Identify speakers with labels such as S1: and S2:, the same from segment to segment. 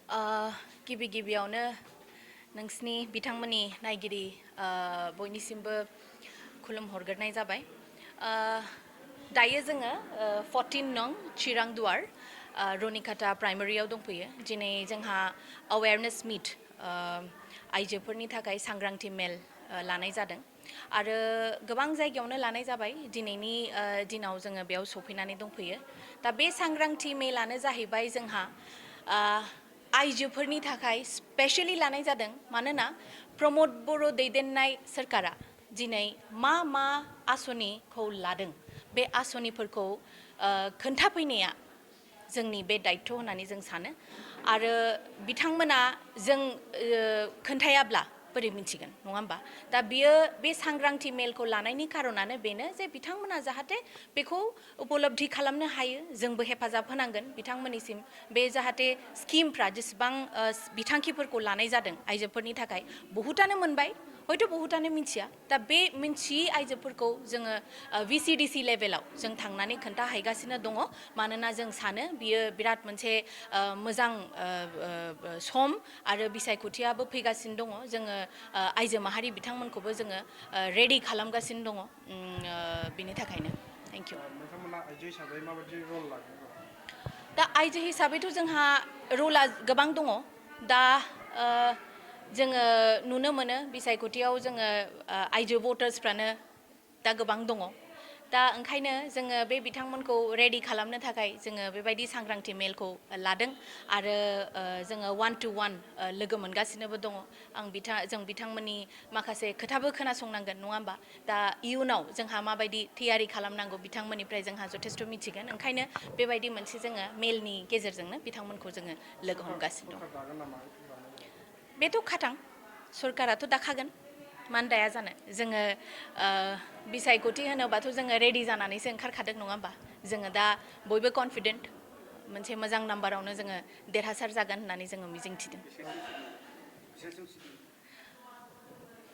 S1: गिबि गिबियावनो नोंसिनि बिथांमोननि नायगिरि बयनिसिमबो खुलुमहरग्रोनाय जाबाय। दायो जोङो 14 नं चिरां दुवार रनिकाटा प्राइमारियाव दंफैयो। दिनै जोंहा अवेयारनेस मिट आइजोफोरनि थाखाय सांग्रांथि मेल लानाय जादों आरो गोबां जायगायावनो लानाय जाबाय। दिनैनि दिनाव जोङो बेयाव सफैनानै दंफैयो। दा बे सांग्रांथि मेलानो जाहैबाय जोंहा आइजोफोरनि थाखाय स्पेशली लानाय जादों, मानोना प्रमोद बर' दैदेननाय सोरखारा दिनै मा आसनिखौ लादों बे आसनिफोरखौ खोन्थाफैनाया जोंनि बे दायित्व होननानै जों सानो आरो बिथांमोना जों खोन्थायाब्ला बोरै मिथिगोन, नङा होमबा? दा बियो बे सांग्रांथि मेलखौ लानायनि खारनानो बेनो जे बिथांमोना जाहाथे बेखौ उपलब्धि खालामनो हायो, जोंबो हेफाजाब होनांगोन बिथांमोननिसिम बे जाहाथे स्किमफ्रा जेसेबां बिथांखिफोरखौ लानाय जादों आइजोफोरनि थाखाय बहुतानो मोनबाय, हयथ' बहुतानो मिथिया। दा बे मिथियै आइजोफोरखौ जोङो VCDC लेभेलाव जों थांनानै खोन्थाहैगासिनो दङ, मानोना जों सानो बियो बिराद मोनसे मोजां सम आरो बिसायख'थियाबो फैगासिनो दङ। जोङो आइजो माहारि बिथांमोनखौबो जोङो रेडि खालामगासिनो दङ। बिनि थाखायनो थेंक इउ।
S2: नोंथांमोना आइजो हिसाबै माबायदि रल लागोन?
S1: दा आइजो हिसाबैथ' जोंहा रला गोबां दङ। दा जोङो नुनो मोनो बिसायख'थियाव जोङो आइजो भटार्सफ्रानो दा गोबां दङ। दा ओंखायनो जोङो बे बिथांमोनखौ रेडि खालामनो थाखाय जोङो बेबायदि सांग्रांथि मेलखौ लादों आरो जोङो 1-to-1 लोगो मोनगासिनोबो दङ। जों बिथांमोननि माखासे खोथाबो खोनासंनांगोन, नङा होमबा? दा इयुनाव जोंहा माबायदि थियारि खालामनांगौ बिथांमोननिफ्राय जोंहा जथेस्थ' मिथिगोन। ओंखायनो बेबायदि मोनसे जोङो मेलनि गेजेरजोंनो बिथांमोनखौ जोङो लोगो हमगासिनो दं। बेथ' खाथां, सरकाराथ' दाखागोन, मानो दाया जानो। जोङो बिसायख'थि होनोबाथ' जोङो रेडि जानानैसो ओंखारखादों, नङा होमबा? जोङो दा बयबो कनफिडेन्ट मोनसे मोजां नाम्बारावनो जोङो देरहासार जागोन होननानै जोङो मिजिंथिदों।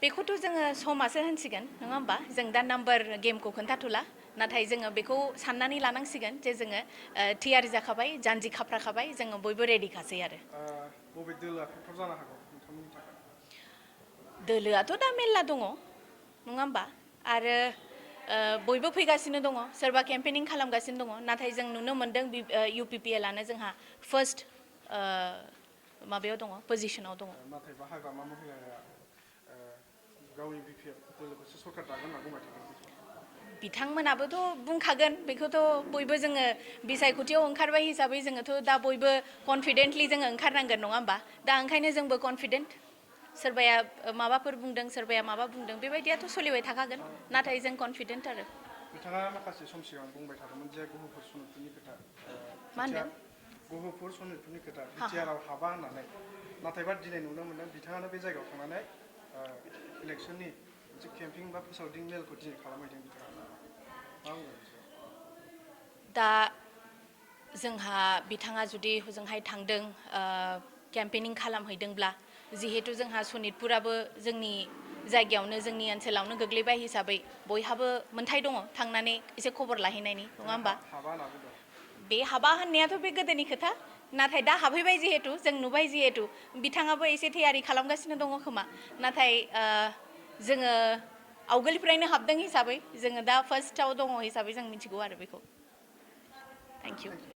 S1: बेखौथ' जोङो समासो होनसिगोन, नङा होमबा? जों दा नाम्बार गेमखौ खोन्थाथ'ला, नाथाय जोङो बेखौ साननानै लानांसिगोन जे जोङो थियारि जाखाबाय, जानजि खाफ्राखाबाय, जोङो बयबो रेडिखासै आरो।
S2: बबे दोलोआ फेक्टर जानो हागौ नोंथांमोननि थाखाय?
S1: दोलोआथ' दा मेरला दङ, नङा होमबा? आरो बयबो फैगासिनो दङ, सोरबा केम्पेनिं खालामगासिनो दङ, नाथाय जों नुनो मोन्दों UPPL आनो जोंहा फार्स्ट माबायाव दङ, पजिसनाव दङ।
S2: नाथायबा हाग्रामा महिलाया गावनि BPF दोलोखौसो सरकार दागोन होनना बुंबाय थादों।
S1: बिथांमोनाबोथ' बुंखागोन, बेखौथ' बयबो जोङो बिसायख'थियाव ओंखारबाय हिसाबै जोङोथ' दा बयबो कनफिडेन्टलि जोङो ओंखारनांगोन, नङा होमबा? दा ओंखायनो जोंबो कनफिडेन्ट। सोरबाया माबाफोर बुंदों, सोरबाया माबा बुंदों, बेबायदियाथ' सोलिबाय थाखागोन, नाथाय जों कनफिडेन्ट आरो।
S2: बिथाङा माखासे सम सिगां बुंबाय थादोंमोन जे गुबुनफोर सनमिलनि खोथा,
S1: मा होनदों?
S2: गुबुनफोर सनमिलनि खोथा बिटिआरआव हाबा होननानै, नाथायबा दिनै नुनो मोन्दों बिथाङानो बे जायगायाव थांनानै इलेक्सननि मोनसे केम्पिं बा फोसावदिं मेलखौ दिनै खालामहैदों। बिथाङा मा बुंगोन?
S1: दा जोंहा बिथाङा जुदि हजोंहाय थांदों केम्पेनिं खालामहैदोंब्ला, जिहेतु जोंहा सनितपुराबो जोंनि जायगायावनो जोंनि ओनसोलावनो गोग्लैबाय हिसाबै बयहाबो मोन्थाय दङ थांनानै एसे खबर लाहैनायनि, नङा होमबा? बे हाबा होननायाथ' बे गोदोनि खोथा, नाथाय दा हाबहैबाय जिहेतु, जों नुबाय जिहेतु, बिथाङाबो एसे थियारि खालामगासिनो दङ खोमा। नाथाय जोङो आवगोलनिफ्रायनो हाबदों हिसाबै जोङो दा फार्स्टआव दङ हिसाबै जों मिथिगौ आरो बेखौ। Thank you.